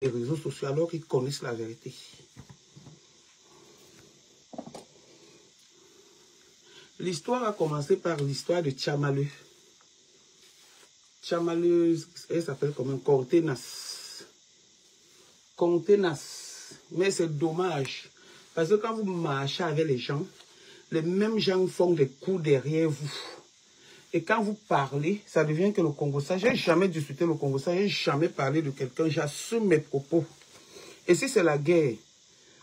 les réseaux sociaux alors qu'ils connaissent la vérité. L'histoire a commencé par l'histoire de Tchamaleu. Tchamaleu, elle s'appelle comment? Contenas. Contenas. Mais c'est dommage. Parce que quand vous marchez avec les mêmes gens font des coups derrière vous. Et quand vous parlez, ça devient que le Congo-ça. Je n'ai jamais discuté le Congo-ça. Je n'ai jamais parlé de quelqu'un. J'assume mes propos. Et si c'est la guerre,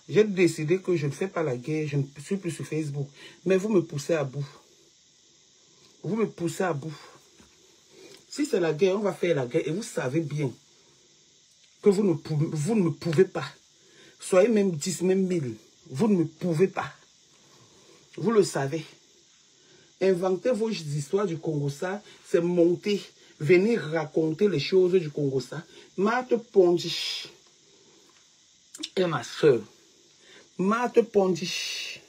j'ai décidé que je ne fais pas la guerre. Je ne suis plus sur Facebook. Mais vous me poussez à bout. Vous me poussez à bout. Si c'est la guerre, on va faire la guerre. Et vous savez bien que vous ne pouvez pas. Soyez même 10, même 1000. Vous ne pouvez pas. Vous le savez. Inventez vos histoires du Congo-ça, c'est monter, venir raconter les choses du Congo-ça. Marthe Pondy et ma soeur. Marthe Pondy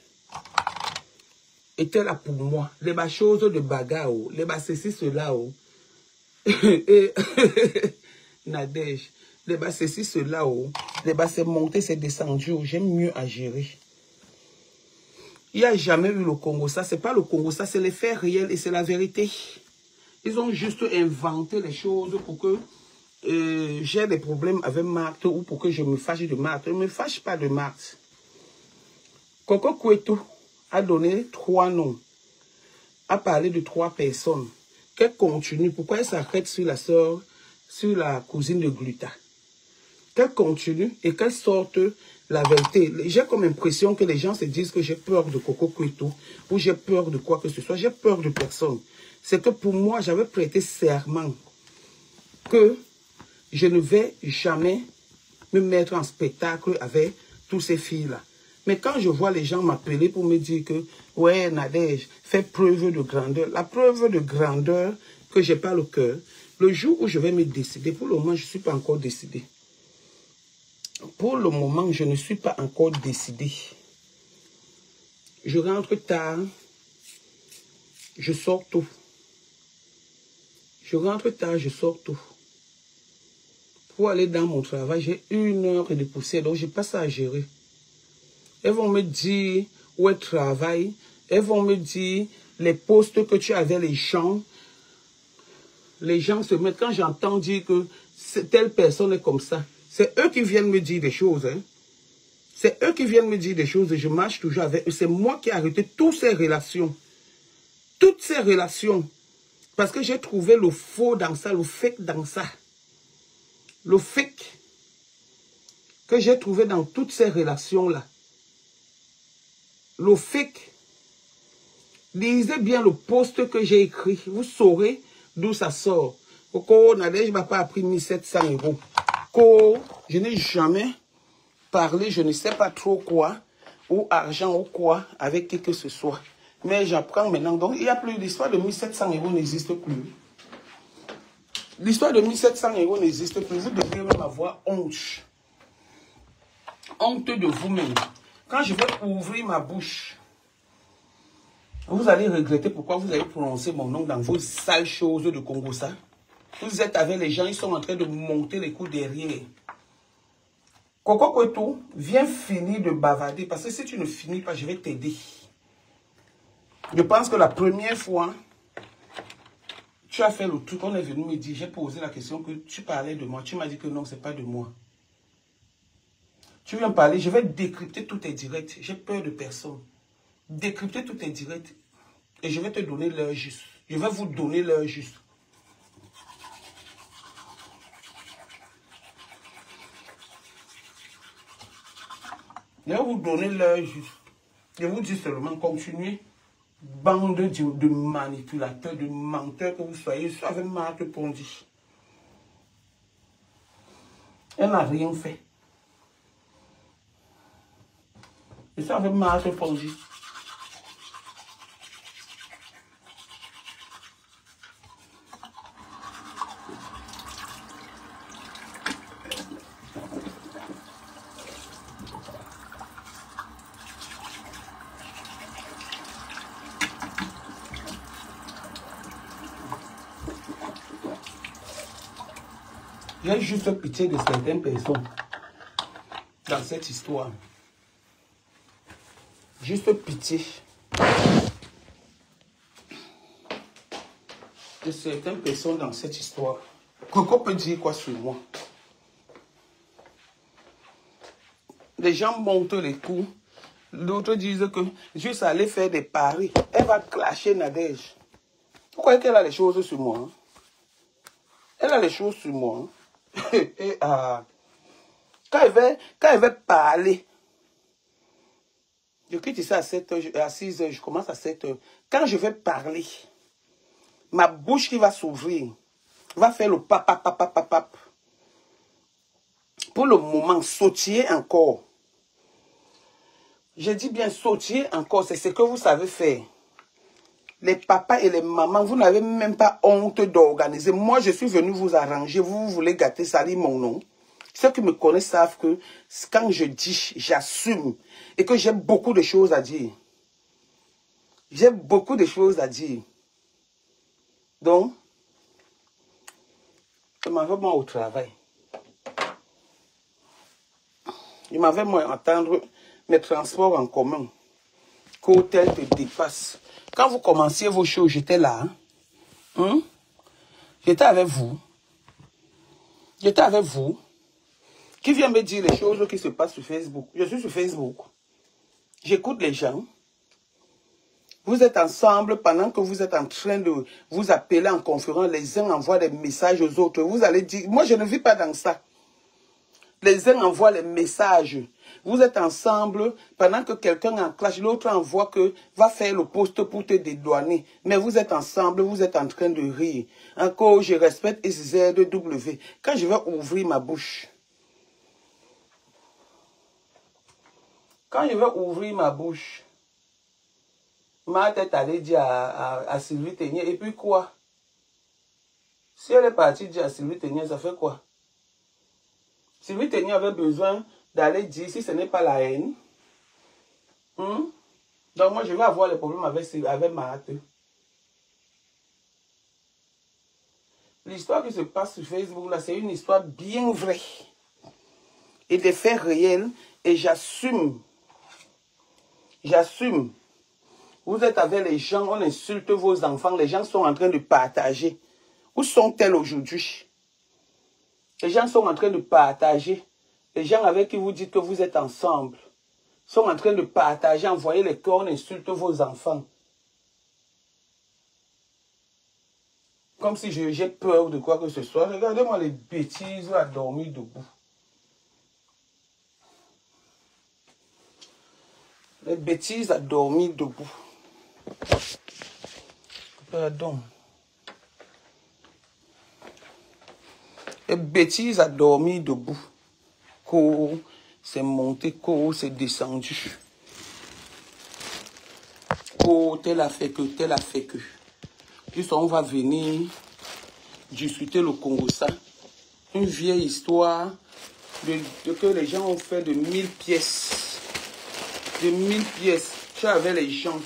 était là pour moi. Les choses de bagarre, les ceci, cela. Et Nadège, les ceci, cela. Les c'est monté, c'est descendu. J'aime mieux à gérer. Il n'y a jamais eu le Congo-ça. Ce n'est pas le Congo-ça, c'est les faits réels et c'est la vérité. Ils ont juste inventé les choses pour que j'ai des problèmes avec Marthe ou pour que je me fâche de Marthe. Je ne me fâche pas de Marthe. Coco Kouetou a donné 3 noms. A parlé de 3 personnes. Qu'elle continue. Pourquoi elle s'arrête sur la sœur, sur la cousine de Gluta? Qu'elle continue et qu'elle sorte la vérité. J'ai comme impression que les gens se disent que j'ai peur de Coco Kouetou ou j'ai peur de quoi que ce soit. J'ai peur de personne. C'est que pour moi, j'avais prêté serment que je ne vais jamais me mettre en spectacle avec tous ces filles-là. Mais quand je vois les gens m'appeler pour me dire que, ouais, Nadège, fais preuve de grandeur. La preuve de grandeur que je n'ai pas le cœur, le jour où je vais me décider, pour le moment, je ne suis pas encore décidé. Pour le moment, je ne suis pas encore décidé. Je rentre tard. Je sors tôt. Je rentre tard, je sors tôt. Pour aller dans mon travail, j'ai 1 heure de poussière, donc je passe à gérer. Elles vont me dire où elles travaillent. Elles vont me dire les postes que tu avais, les gens. Les gens se mettent, quand j'entends dire que telle personne est comme ça, c'est eux qui viennent me dire des choses. Hein. C'est eux qui viennent me dire des choses et je marche toujours avec eux. C'est moi qui ai arrêté toutes ces relations. Toutes ces relations. Parce que j'ai trouvé le faux dans ça, le fake dans ça. Le fake que j'ai trouvé dans toutes ces relations-là. Le fake. Lisez bien le post que j'ai écrit. Vous saurez d'où ça sort. Coco Nadège m'a pas appris 1700 €. Coco, je n'ai jamais parlé, je ne sais pas trop quoi, ou argent ou quoi, avec qui que ce soit. Mais j'apprends maintenant. Donc, il n'y a plus l'histoire de 1700 € n'existe plus. L'histoire de 1700 € n'existe plus. Vous devez même avoir honte. Honte de vous-même. Quand je vais ouvrir ma bouche, vous allez regretter pourquoi vous avez prononcé mon nom dans vos sales choses de Congo-ça. Vous êtes avec les gens, ils sont en train de monter les coups derrière. Coco Kouetou, viens finir de bavarder. Parce que si tu ne finis pas, je vais t'aider. Je pense que la première fois, tu as fait le truc. On est venu me dire, j'ai posé la question que tu parlais de moi. Tu m'as dit que non, ce n'est pas de moi. Tu viens parler, je vais décrypter tous tes directs. J'ai peur de personne. Décrypter tous tes directs. Et je vais te donner l'heure juste. Je vais vous donner l'heure juste. Je vais vous donner l'heure juste. Je vous dis seulement, continuez. Bande de manipulateurs, de menteurs que vous soyez. Je suis avec Marthe Pondy. Elle n'a rien fait. Je suis avec Marthe Pondy. J'ai juste pitié de certaines personnes dans cette histoire. Juste pitié de certaines personnes dans cette histoire. Coco peut dire quoi sur moi? Les gens montent les coups. D'autres disent que juste aller faire des paris. Elle va clasher Nadège. Vous croyez qu'elle a les choses sur moi? Hein? Elle a les choses sur moi. Hein? Et, quand elle va parler, je quitte ça à 7 h, à 6 h, je commence à 7 h. Quand je vais parler, ma bouche qui va s'ouvrir, va faire le pap. Pour le moment, sautiller encore. Je dis bien sautiller encore, c'est ce que vous savez faire. Les papas et les mamans, vous n'avez même pas honte d'organiser. Moi, je suis venu vous arranger, vous voulez gâter, salir mon nom. Ceux qui me connaissent savent que quand je dis, j'assume et que j'ai beaucoup de choses à dire. J'ai beaucoup de choses à dire. Donc, je m'en vais moi au travail. Je m'en vais moi entendre mes transports en commun. Qu'hôtel te dépasse. Quand vous commenciez vos shows, j'étais là. Hein? J'étais avec vous. J'étais avec vous. Qui vient me dire les choses qui se passent sur Facebook? Je suis sur Facebook. J'écoute les gens. Vous êtes ensemble pendant que vous êtes en train de vous appeler en conférence. Les uns envoient des messages aux autres. Vous allez dire, moi je ne vis pas dans ça. Les uns envoient les messages. Vous êtes ensemble pendant que quelqu'un en clash, l'autre envoie que va faire le poste pour te dédouaner. Mais vous êtes ensemble, vous êtes en train de rire. Encore, je respecte SZW. Quand je vais ouvrir ma bouche, ma tête allait dire à Sylvie Ténier, et puis quoi? Si elle est partie dire à Sylvie Ténier, ça fait quoi? Sylvie Ténier avait besoin d'aller dire, si ce n'est pas la haine, donc moi je vais avoir les problèmes avec Marthe. L'histoire qui se passe sur Facebook, là, c'est une histoire bien vraie. Et des faits réels, et j'assume. J'assume. Vous êtes avec les gens, on insulte vos enfants, les gens sont en train de partager. Où sont-elles aujourd'hui? Les gens sont en train de partager. Les gens avec qui vous dites que vous êtes ensemble sont en train de partager, envoyer les cœurs, on insulte vos enfants. Comme si j'ai peur de quoi que ce soit. Regardez-moi les bêtises à dormir debout. Les bêtises à dormir debout. Pardon. Les bêtises à dormir debout. C'est monté, c'est descendu. Tel a fait que, tel a fait que. Juste on va venir discuter le Congo ça. Une vieille histoire de que les gens ont fait de 1000 pièces. De 1000 pièces. Je suis avec les gens.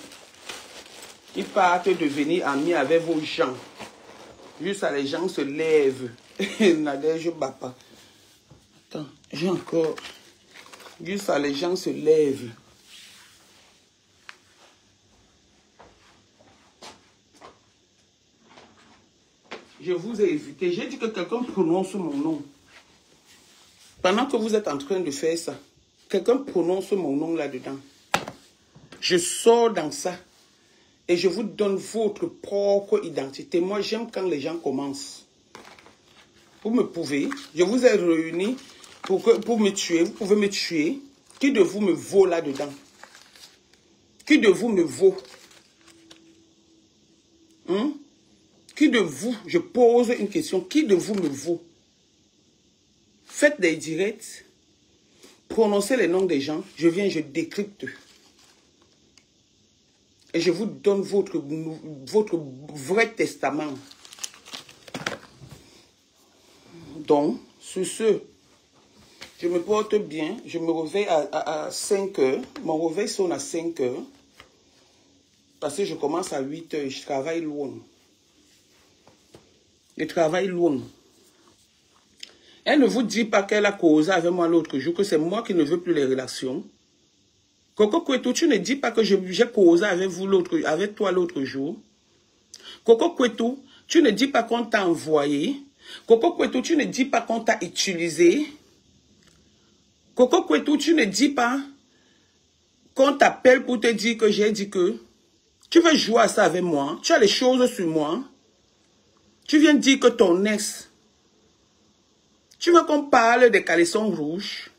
Ils partent devenir amis avec vos gens. Juste à les gens se lèvent. Nadège, je bats pas. Attends, j'ai encore. Juste à les gens se lèvent. Je vous ai évité. J'ai dit que quelqu'un prononce mon nom. Pendant que vous êtes en train de faire ça, quelqu'un prononce mon nom là-dedans. Je sors dans ça. Et je vous donne votre propre identité. Moi, j'aime quand les gens commencent. Vous me pouvez. Je vous ai réunis pour me tuer. Vous pouvez me tuer. Qui de vous me vaut là-dedans? Qui de vous me vaut? Qui de vous, je pose une question, qui de vous me vaut? Faites des directs, prononcez les noms des gens, je viens, je décrypte. Et je vous donne votre vrai testament. Donc, sur ce, je me porte bien, je me réveille à 5 h, mon réveil sonne à 5 h, parce que je commence à 8 h, je travaille loin. Je travaille loin. Elle ne vous dit pas qu'elle a causé avec moi l'autre jour, que c'est moi qui ne veux plus les relations. Coco Kwetu, tu ne dis pas que j'ai causé avec toi l'autre jour. Coco Kwetu, tu ne dis pas qu'on t'a envoyé. Coco Kwetu, tu ne dis pas qu'on t'a utilisé. Coco Kwetu, tu ne dis pas qu'on t'appelle pour te dire que j'ai dit que tu veux jouer à ça avec moi. Tu as les choses sur moi. Tu viens dire que ton ex, tu veux qu'on parle des caleçons rouges.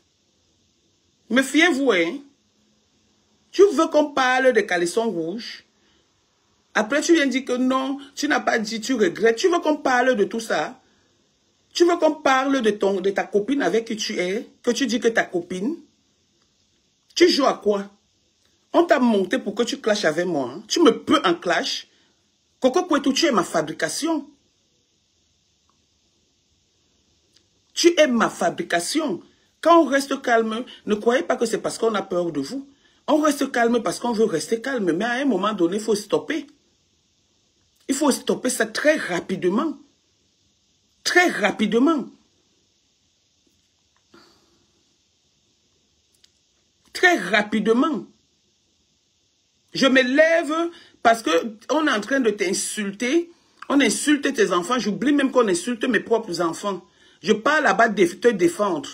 Me fiez-vous, hein? Tu veux qu'on parle des caleçons rouges. Après, tu viens dire que non, tu n'as pas dit, tu regrettes. Tu veux qu'on parle de tout ça. Tu veux qu'on parle de ta copine avec qui tu es, que tu dis que ta copine. Tu joues à quoi? On t'a monté pour que tu clashes avec moi. Hein? Tu me peux en clash. Coco Kwetu, tu es ma fabrication. Tu es ma fabrication. Quand on reste calme, ne croyez pas que c'est parce qu'on a peur de vous. On reste calme parce qu'on veut rester calme. Mais à un moment donné, il faut stopper. Il faut stopper ça très rapidement. Très rapidement. Très rapidement. Je me lève parce qu'on est en train de t'insulter. On insulte tes enfants. J'oublie même qu'on insulte mes propres enfants. Je pars là-bas de te défendre.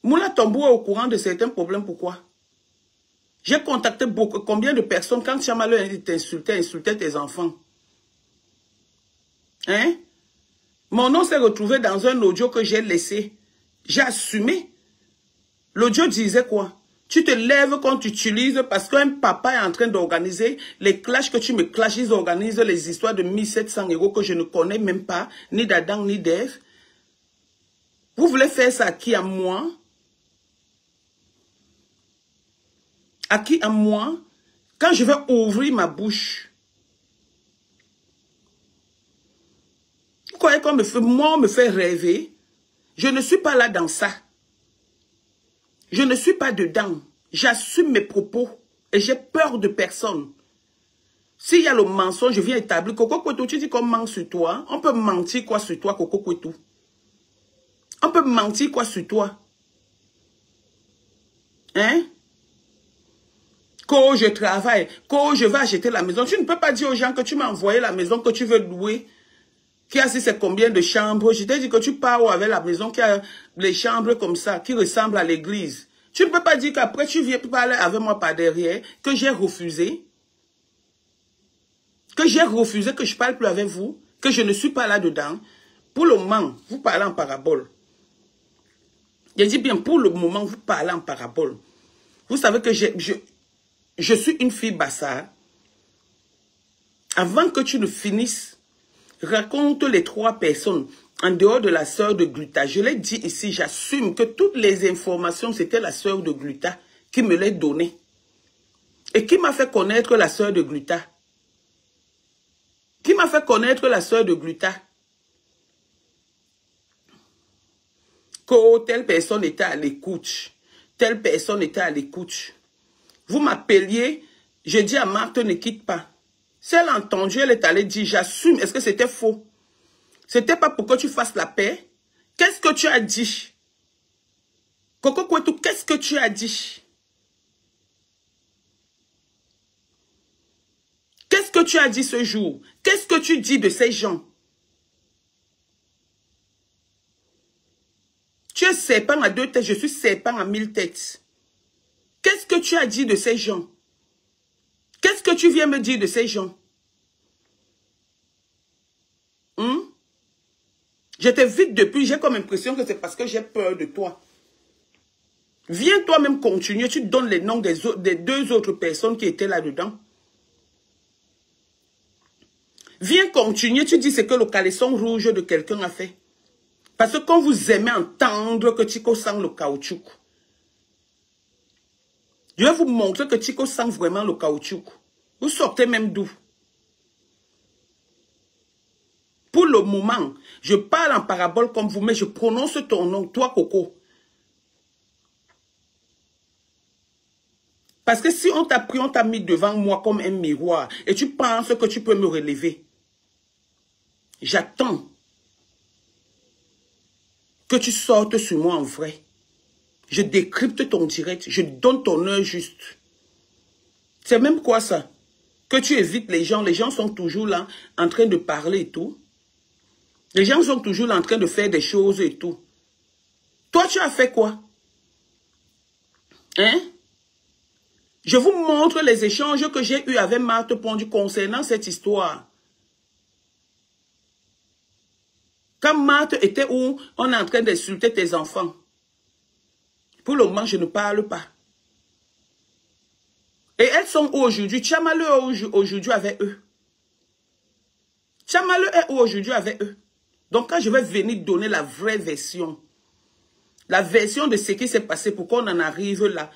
Moula Tombo est au courant de certains problèmes. Pourquoi? J'ai contacté combien de personnes quand Chamalo t'insultait tes enfants. Hein? Mon nom s'est retrouvé dans un audio que j'ai laissé. J'ai assumé. L'audio disait quoi? Tu te lèves quand tu utilises parce qu'un papa est en train d'organiser les clashs que tu me clashes. Ils organisent les histoires de 1700 € que je ne connais même pas, ni d'Adam ni d'Ève. Vous voulez faire ça à qui? À moi? À qui? À moi? Quand je vais ouvrir ma bouche. Vous croyez qu'on me fait, moi, on me fait rêver? Je ne suis pas là dans ça. Je ne suis pas dedans. J'assume mes propos et j'ai peur de personne. S'il y a le mensonge, je viens établir. Coco Kwetu, tu dis qu'on ment sur toi. On peut mentir quoi sur toi, Coco Kwetu? On peut mentir quoi sur toi? Hein? Quand je travaille, quand je vais acheter la maison, tu ne peux pas dire aux gens que tu m'as envoyé la maison que tu veux louer. Qui a si c'est combien de chambres? Je t'ai dit que tu pars avec la maison qui a les chambres comme ça, qui ressemblent à l'église. Tu ne peux pas dire qu'après tu viens parler avec moi par derrière, que j'ai refusé. Que j'ai refusé que je ne parle plus avec vous, que je ne suis pas là-dedans. Pour le moment, vous parlez en parabole. Je dis bien, pour le moment, vous parlez en parabole. Vous savez que je suis une fille bassard. Avant que tu ne finisses, raconte les 3 personnes en dehors de la sœur de Gluta. Je l'ai dit ici, j'assume que toutes les informations, c'était la sœur de Gluta qui me les donnait. Et qui m'a fait connaître la sœur de Gluta? Qui m'a fait connaître la sœur de Gluta? Que telle personne était à l'écoute. Telle personne était à l'écoute. Vous m'appeliez, je dis à Marthe, ne quitte pas. Si elle a entendu, elle est allée dire, j'assume. Est-ce que c'était faux? C'était pas pour que tu fasses la paix? Qu'est-ce que tu as dit? Coco Kwetu, qu'est-ce que tu as dit? Qu'est-ce que tu as dit ce jour? Qu'est-ce que tu dis de ces gens? Tu es serpent à 2 têtes, je suis serpent à 1000 têtes. Qu'est-ce que tu as dit de ces gens? Qu'est-ce que tu viens me dire de ces gens? Je t'évite depuis, j'ai comme impression que c'est parce que j'ai peur de toi. Viens toi-même continuer, tu donnes les noms des 2 autres personnes qui étaient là-dedans. Viens continuer, tu dis ce que le caleçon rouge de quelqu'un a fait. Parce que quand vous aimez entendre que Chico sent le caoutchouc, je vais vous montrer que Chico sent vraiment le caoutchouc. Vous sortez même d'où? Pour le moment, je parle en parabole comme vous, mais je prononce ton nom, toi Coco. Parce que si on t'a pris, on t'a mis devant moi comme un miroir, et tu penses que tu peux me relever. J'attends. que tu sortes sur moi en vrai. Je décrypte ton direct, je donne ton heure juste. C'est même quoi ça? Que tu évites les gens sont toujours là en train de parler et tout. Les gens sont toujours là en train de faire des choses et tout. Toi, tu as fait quoi? Hein? Je vous montre les échanges que j'ai eus avec Marthe Pondy concernant cette histoire. Quand Marthe était où on est en train d'insulter tes enfants. Pour le moment, je ne parle pas. Et elles sont où aujourd'hui? Tu as malheur aujourd'hui avec eux. Tu as malheur est où aujourd'hui avec eux. Donc quand je vais venir donner la vraie version, la version de ce qui s'est passé pour qu'on en arrive là,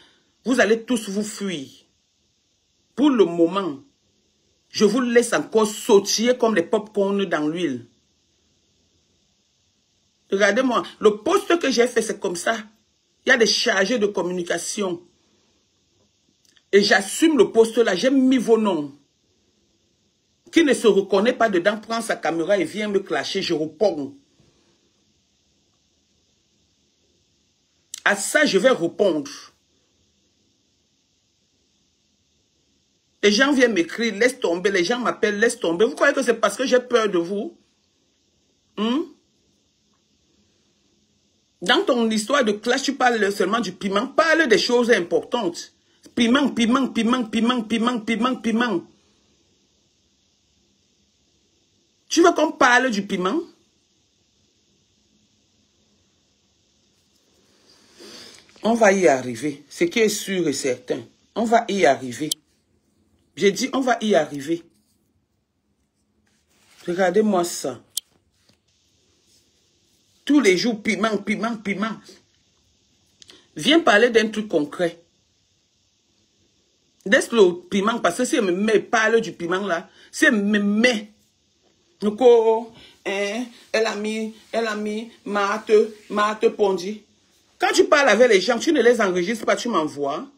vous allez tous vous fuir. Pour le moment, je vous laisse encore sautiller comme les pop-corn dans l'huile. Regardez-moi, le poste que j'ai fait, c'est comme ça. Il y a des chargés de communication. Et j'assume le poste là, j'ai mis vos noms. Qui ne se reconnaît pas dedans, prend sa caméra et vient me clasher, je réponds. À ça, je vais répondre. Les gens viennent m'écrire, laisse tomber. Les gens m'appellent, laisse tomber. Vous croyez que c'est parce que j'ai peur de vous? Dans ton histoire de clash, tu parles seulement du piment. Parle des choses importantes. Piment, piment, piment, piment, piment, piment, piment. Tu veux qu'on parle du piment? On va y arriver. Ce qui est sûr et certain. On va y arriver. J'ai dit, on va y arriver. Regardez-moi ça. Tous les jours, piment, piment, piment. Viens parler d'un truc concret. Laisse le piment, parce que si elle me met, parle du piment là, si elle me met, elle a mis Marthe Pondy. Quand tu parles avec les gens, tu ne les enregistres pas, tu m'envoies.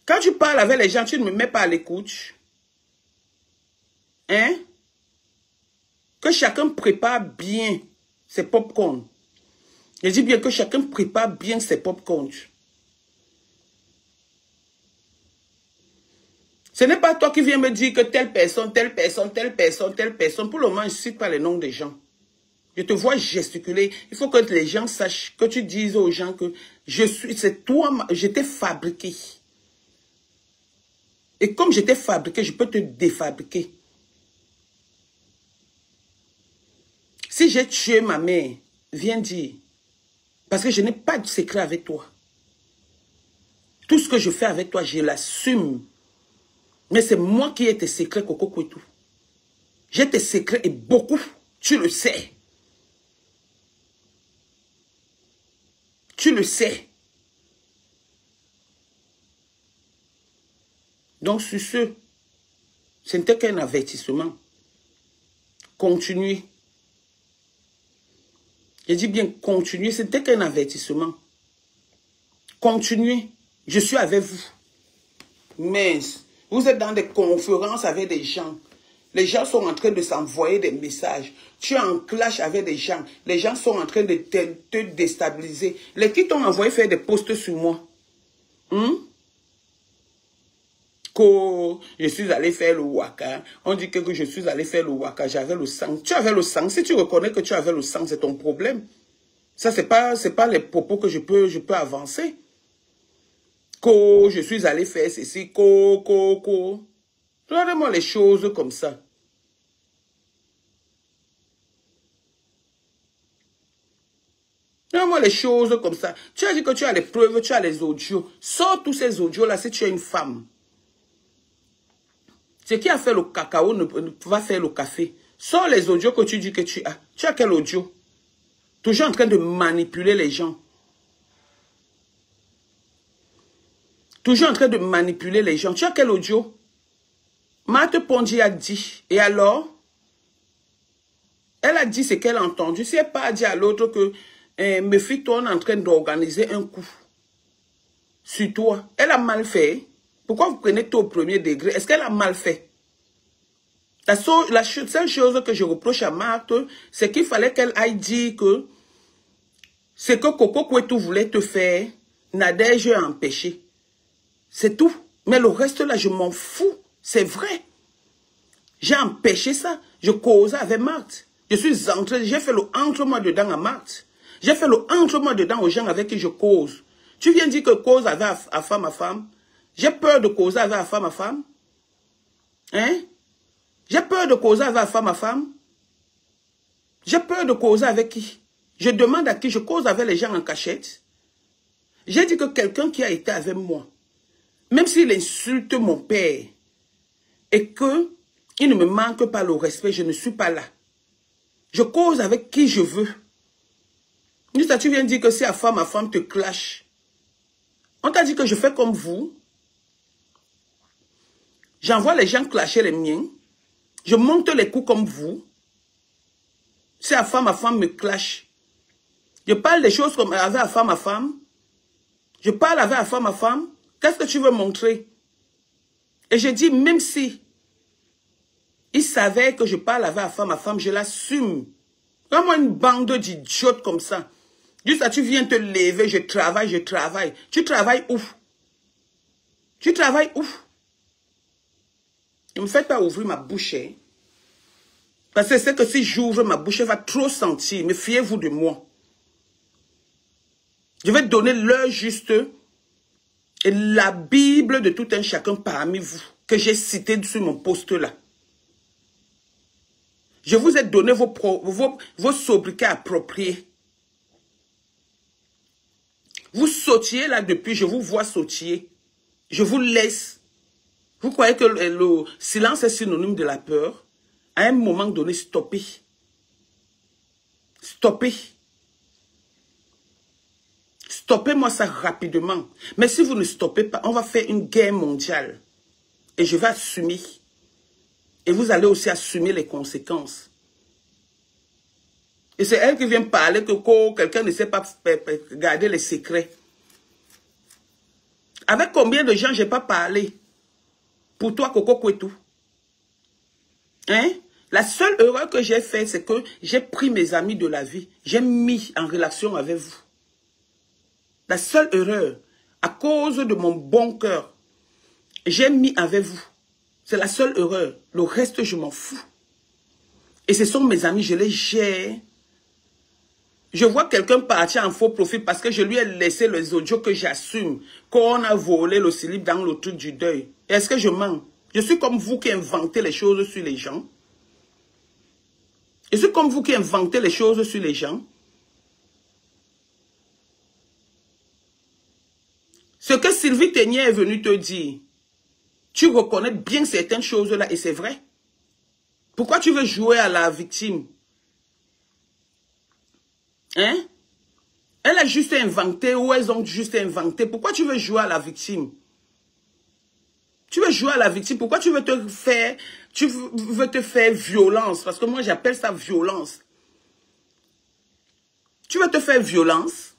Quand tu parles avec les gens, tu ne me mets pas à l'écoute. Hein? Que chacun prépare bien ses pop-corn. Je dis bien que chacun prépare bien ses pop-corn. Ce n'est pas toi qui viens me dire que telle personne, telle personne, telle personne, telle personne. Pour le moment, je ne cite pas les noms des gens. Je te vois gesticuler. Il faut que les gens sachent, que tu dises aux gens que c'est toi, je t'ai fabriqué. Et comme je t'ai fabriqué, je peux te défabriquer. Si j'ai tué ma mère, viens dire. Parce que je n'ai pas de secret avec toi. Tout ce que je fais avec toi, je l'assume. Mais c'est moi qui ai tes secrets, Coco Kouetou. J'ai tes secrets et beaucoup. Tu le sais. Tu le sais. Donc, sur ce n'était qu'un avertissement. Continuez. J'ai dit bien continuez, c'était qu'un avertissement. Continuez. Je suis avec vous. Mais vous êtes dans des conférences avec des gens. Les gens sont en train de s'envoyer des messages. Tu es en clash avec des gens. Les gens sont en train de te déstabiliser. Les qui t'ont envoyé faire des posts sur moi. Que je suis allé faire le waka. On dit que je suis allé faire le waka. J'avais le sang. Tu avais le sang. Si tu reconnais que tu avais le sang, c'est ton problème. Ça, c'est pas les propos que je peux avancer. Que je suis allé faire ceci. Regardez-moi les choses comme ça. Regardez-moi les choses comme ça. Tu as dit que tu as les preuves, tu as les audios. Sors tous ces audios-là si tu es une femme. Ce qui a fait le cacao ne va faire le café. Sors les audios que tu dis que tu as. Tu as quel audio? Toujours en train de manipuler les gens. Toujours en train de manipuler les gens. Tu as quel audio? Marthe Pondy a dit. Et alors? Elle a dit ce qu'elle a entendu. Si elle n'a pas dit à l'autre que méfie-toi, on est en train d'organiser un coup sur toi. Elle a mal fait. Pourquoi vous prenez tout au premier degré? Est-ce qu'elle a mal fait? La seule chose que je reproche à Marthe, c'est qu'il fallait qu'elle aille dire que Ce que Coco Kouetou voulait te faire, Nadège a empêché. C'est tout. Mais le reste là, je m'en fous. C'est vrai. J'ai empêché ça. Je causais avec Marthe. Je suis entré, j'ai fait le entre-moi dedans à Marthe. J'ai fait le entre-moi dedans aux gens avec qui je cause. Tu viens dire que cause avec à femme à femme. J'ai peur de causer avec à femme à femme. Hein? J'ai peur de causer avec femme à femme. J'ai peur de causer avec qui? Je demande à qui je cause avec les gens en cachette. J'ai dit que quelqu'un qui a été avec moi, même s'il insulte mon père, et que il ne me manque pas le respect, je ne suis pas là. Je cause avec qui je veux. Ça, tu viens dire que si à femme te clash. On t'a dit que je fais comme vous. J'envoie les gens clasher les miens. Je monte les coups comme vous. Si à femme me clash. Je parle des choses comme avec à femme. Je parle avec à femme. Qu'est-ce que tu veux montrer? Et je dis, même si il savait que je parle avec à femme, je l'assume. Vraiment une bande d'idiotes comme ça. Juste là, tu viens te lever, je travaille. Tu travailles où? Tu travailles où? Ne me faites pas ouvrir ma bouche. Hein? Parce que c'est que si j'ouvre ma bouche, elle va trop sentir. Mais fiez-vous de moi. Je vais donner l'heure juste et la Bible de tout un chacun parmi vous que j'ai cité sur mon poste là. Je vous ai donné vos sobriquets appropriés. Vous sautiez là depuis, je vous vois sautier. Je vous laisse. Vous croyez que le silence est synonyme de la peur? À un moment donné, stoppez. Stoppez. Stoppez-moi ça rapidement. Mais si vous ne stoppez pas, on va faire une guerre mondiale. Et je vais assumer. Et vous allez aussi assumer les conséquences. Et c'est elle qui vient parler que quelqu'un ne sait pas garder les secrets. Avec combien de gens je n'ai pas parlé? Pour toi, Coco Kouetou. Hein? La seule erreur que j'ai faite, c'est que j'ai pris mes amis de la vie. J'ai mis en relation avec vous. La seule erreur, à cause de mon bon cœur, j'ai mis avec vous. C'est la seule erreur. Le reste, je m'en fous. Et ce sont mes amis, je les gère. Je vois quelqu'un partir en faux profil parce que je lui ai laissé les audios que j'assume. Qu'on a volé le slip dans le truc du deuil. Est-ce que je mens? Je suis comme vous qui inventez les choses sur les gens. Je suis comme vous qui inventez les choses sur les gens. Ce que Sylvie Ténier est venue te dire, tu reconnais bien certaines choses-là et c'est vrai. Pourquoi tu veux jouer à la victime? Hein? Elle a juste inventé ou elles ont juste inventé. Pourquoi tu veux jouer à la victime? Tu veux jouer à la victime. Pourquoi tu veux te faire, violence? Parce que moi j'appelle ça violence. Tu veux te faire violence?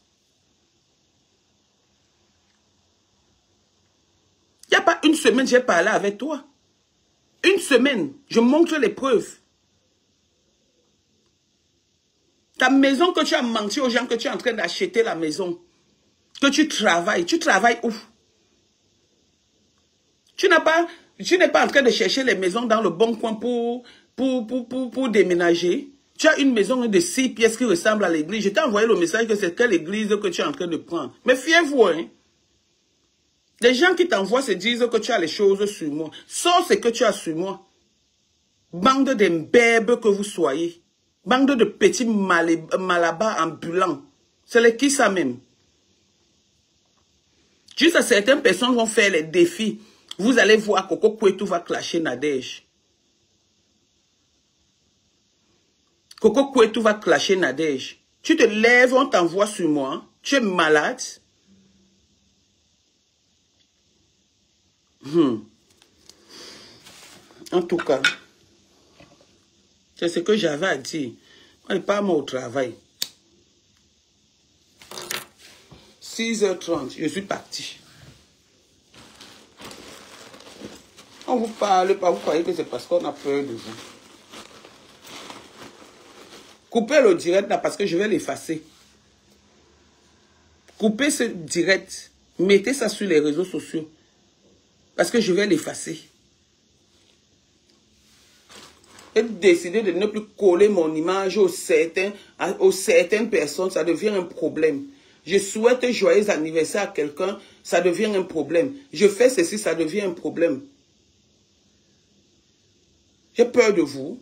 Il n'y a pas une semaine, j'ai parlé avec toi. Une semaine, je montre les preuves. Ta maison que tu as menti aux gens que tu es en train d'acheter la maison. Que tu travailles où? Tu n'es pas en train de chercher les maisons dans le bon coin pour déménager. Tu as une maison de 6 pièces qui ressemble à l'église. Je t'ai envoyé le message que c'est quelle église que tu es en train de prendre. Mais fiez-vous, hein. Les gens qui t'envoient se disent que tu as les choses sur moi. Sauf ce que tu as sur moi. Bande d'imbèbes que vous soyez. Bande de petits malabas ambulants. C'est les qui ça même? Juste à certaines personnes vont faire les défis. Vous allez voir Coco Kouetou va clasher Nadège. Coco Kouetou va clasher Nadège. Tu te lèves, on t'envoie sur moi. Tu es malade. En tout cas, c'est ce que j'avais à dire. On n'est pas moi au travail. 6h30, je suis parti. On vous parle pas, vous croyez que c'est parce qu'on a peur de vous. Coupez le direct là parce que je vais l'effacer. Coupez ce direct. Mettez ça sur les réseaux sociaux. Parce que je vais l'effacer. Et décider de ne plus coller mon image aux certaines personnes, ça devient un problème. Je souhaite joyeux anniversaire à quelqu'un, ça devient un problème. Je fais ceci, ça devient un problème. J'ai peur de vous.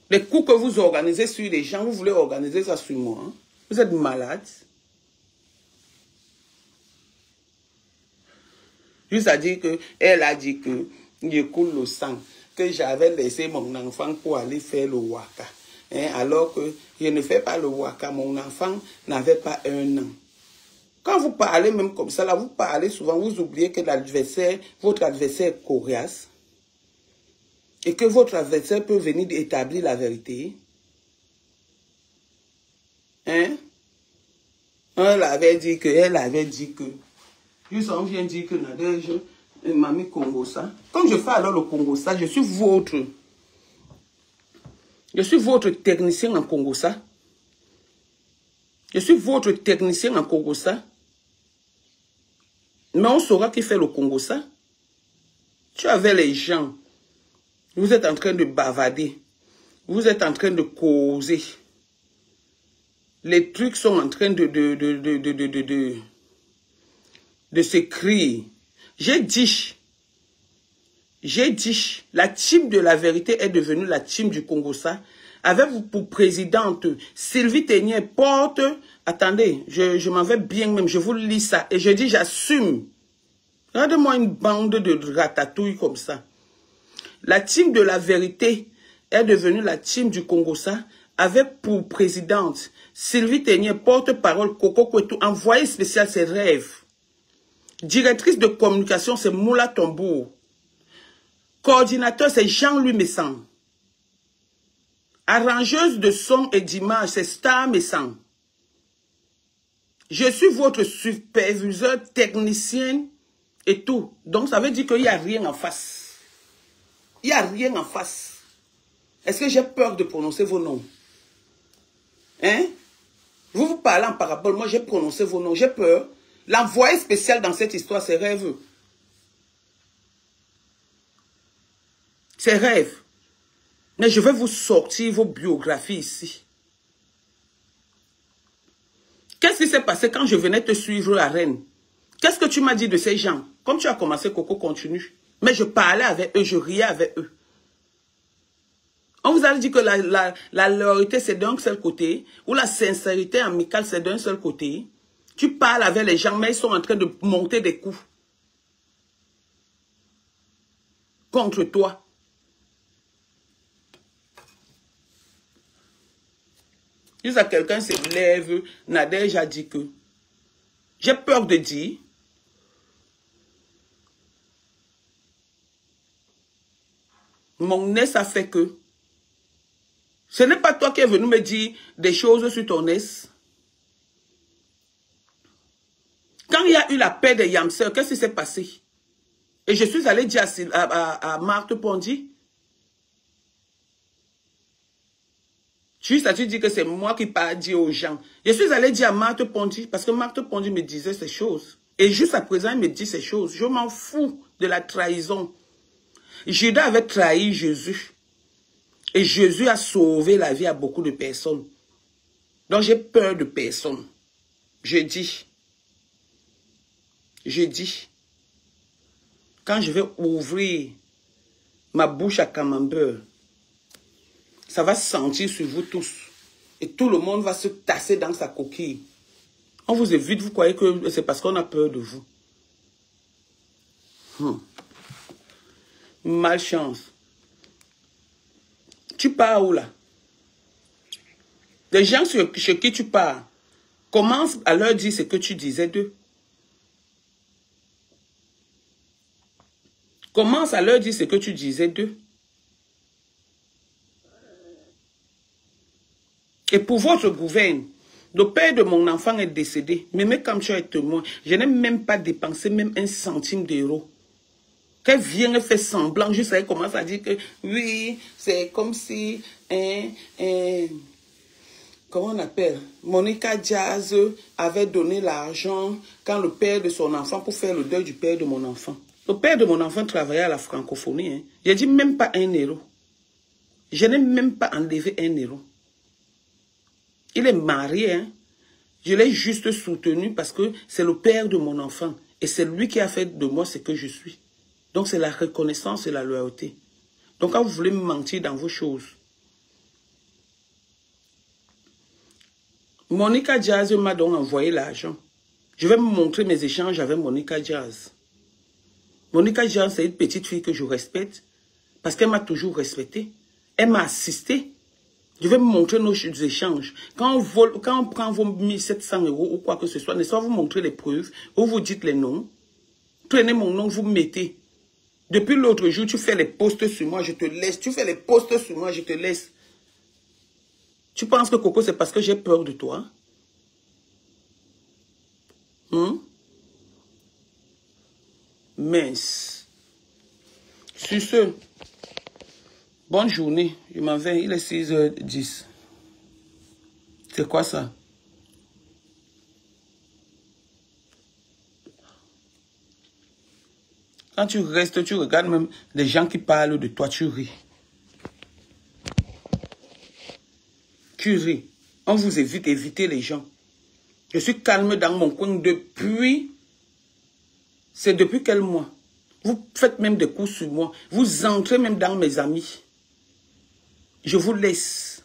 Les coups que vous organisez sur les gens, vous voulez organiser ça sur moi. Hein? Vous êtes malade. Juste à dire que, elle a dit que, je coule le sang, que j'avais laissé mon enfant pour aller faire le waka. Hein, alors que je ne fais pas le waka, mon enfant n'avait pas 1 an. Quand vous parlez même comme ça, là, vous parlez souvent, vous oubliez que l'adversaire, votre adversaire est coriace. Et que votre adversaire peut venir établir la vérité. Hein? Elle avait dit que, juste on vient dire que Nadège, Mamie Congo ça. Comme je fais alors le Congo ça, je suis votre technicien en Congo ça. Je suis votre technicien en Congo ça. Mais on saura qui fait le Congo ça. Tu avais les gens. Vous êtes en train de bavader. Vous êtes en train de causer. Les trucs sont en train de s'écrire. J'ai dit, la team de la vérité est devenue la team du Congo ça. Avec vous pour présidente, Sylvie Ténier porte, attendez, je m'en vais bien même, je vous lis ça. Et je dis, j'assume. Regardez-moi une bande de ratatouilles comme ça. La team de la vérité est devenue la team du Congo ça. Avec pour présidente, Sylvie Ténier, porte-parole, Coco Kwetu, envoyé spécial, ses rêves. Directrice de communication, c'est Moula Tombour. Coordinateur, c'est Jean-Louis Messan. Arrangeuse de son et d'image, c'est Star Messan. Je suis votre superviseur, technicien et tout. Donc, ça veut dire qu'il n'y a rien en face. Il n'y a rien en face. Est-ce que j'ai peur de prononcer vos noms? Hein? Vous parlez en parabole, moi j'ai prononcé vos noms, j'ai peur. L'envoyé spécial dans cette histoire, c'est rêve. C'est rêve. Mais je vais vous sortir vos biographies ici. Qu'est-ce qui s'est passé quand je venais te suivre à Rennes? Qu'est-ce que tu m'as dit de ces gens? Comme tu as commencé, Coco, continue. Mais je parlais avec eux, je riais avec eux. On vous a dit que la loyauté, c'est d'un seul côté, ou la sincérité amicale, c'est d'un seul côté. Tu parles avec les gens, mais ils sont en train de monter des coups contre toi. Juste à quelqu'un se lève, Nadège a dit que j'ai peur de dire. Mon nez, ça fait que ce n'est pas toi qui es venu me dire des choses sur ton nez. Quand il y a eu la paix des Yamseurs, qu'est-ce qui s'est passé? Et je suis allé dire à Marthe Pondy. Tu dis que c'est moi qui parle dire aux gens. Je suis allé dire à Marthe Pondy, parce que Marthe Pondy me disait ces choses. Et juste à présent, il me dit ces choses. Je m'en fous de la trahison. Judas avait trahi Jésus. Et Jésus a sauvé la vie à beaucoup de personnes. Donc j'ai peur de personne. Je dis, quand je vais ouvrir ma bouche à camembert, ça va sentir sur vous tous. Et tout le monde va se tasser dans sa coquille. On vous évite, vous croyez que c'est parce qu'on a peur de vous. Malchance. Tu pars où là? Les gens chez qui tu pars, commence à leur dire ce que tu disais d'eux. Commence à leur dire ce que tu disais d'eux. Et pour votre gouverne, le père de mon enfant est décédé. Mais même comme tu es témoin, je n'ai même pas dépensé même 1 centime d'euro. Qu'elle vient, elle fait semblant, juste elle commence à dire que oui, c'est comme si, comment on appelle, Monica Diaz avait donné l'argent quand le père de son enfant, pour faire le deuil du père de mon enfant. Le père de mon enfant travaillait à la francophonie. Hein. J'ai dit même pas 1 euro. Je n'ai même pas enlevé 1 euro. Il est marié. Hein. Je l'ai juste soutenu parce que c'est le père de mon enfant. Et c'est lui qui a fait de moi ce que je suis. Donc c'est la reconnaissance et la loyauté. Donc quand vous voulez me mentir dans vos choses, Monica Diaz m'a donc envoyé l'argent. Je vais me montrer mes échanges avec Monica Diaz. Monica Diaz, c'est une petite fille que je respecte parce qu'elle m'a toujours respecté. Elle m'a assisté. Je vais vous montrer nos échanges. Quand on prend vos 1700 euros ou quoi que ce soit, ne soit vous montrer les preuves, ou vous dites les noms. Prenez mon nom, vous mettez. Depuis l'autre jour, tu fais les posts sur moi, je te laisse. Tu fais les posts sur moi, je te laisse. Tu penses que Coco, c'est parce que j'ai peur de toi? Mince. Sur ce, bonne journée. Je m'en vais, il est 6h10. C'est quoi ça? Quand tu restes, tu regardes même les gens qui parlent de toi, tu ris. Tu ris. On vous évite, évitez les gens. Je suis calme dans mon coin depuis... C'est depuis quel mois? Vous faites même des coups sur moi. Vous entrez même dans mes amis. Je vous laisse.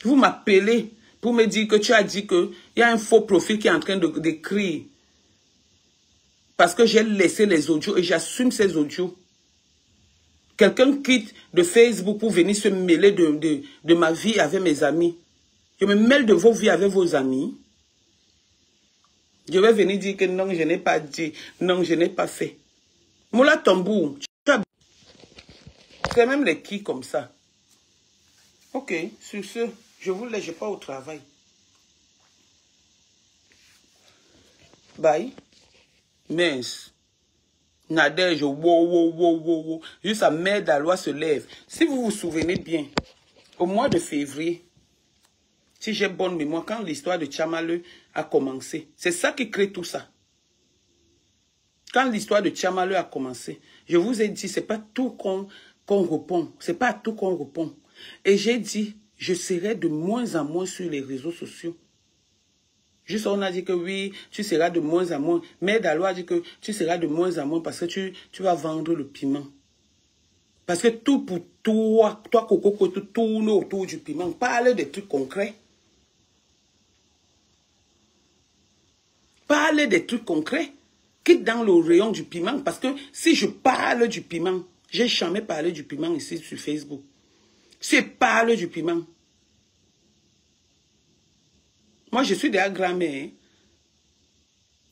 Vous m'appelez pour me dire que tu as dit qu'il y a un faux profil qui est en train d'écrire. Parce que j'ai laissé les audios et j'assume ces audios. Quelqu'un quitte de Facebook pour venir se mêler de ma vie avec mes amis. Je me mêle de vos vies avec vos amis. Je vais venir dire que non, je n'ai pas dit. Non, je n'ai pas fait. Moula Tambour, c'est même les qui comme ça. Ok, sur ce, je vous laisse, je pars au travail. Bye. Mince. Nadège, wow. Juste sa mère d'Alois se lève. Si vous vous souvenez bien, au mois de février, si j'ai bonne mémoire, quand l'histoire de Tchamaleu a commencé, c'est ça qui crée tout ça. Quand l'histoire de Tchamaleu a commencé, je vous ai dit, c'est pas tout qu'on répond. C'est pas à tout qu'on répond. Et j'ai dit, je serai de moins en moins sur les réseaux sociaux. Juste on a dit que oui, tu seras de moins en moins. Mais Dalo a dit que tu seras de moins en moins parce que tu vas vendre le piment. Parce que tout pour toi Coco, tout tourne autour du piment. Parle des trucs concrets. Parle des trucs concrets. Quitte dans le rayon du piment. Parce que si je parle du piment, j'ai jamais parlé du piment ici sur Facebook. Si je parle du piment, moi, je suis déjà grand-mère. Hein.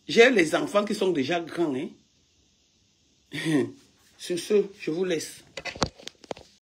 J'ai les enfants qui sont déjà grands. Hein. Sur ce, je vous laisse.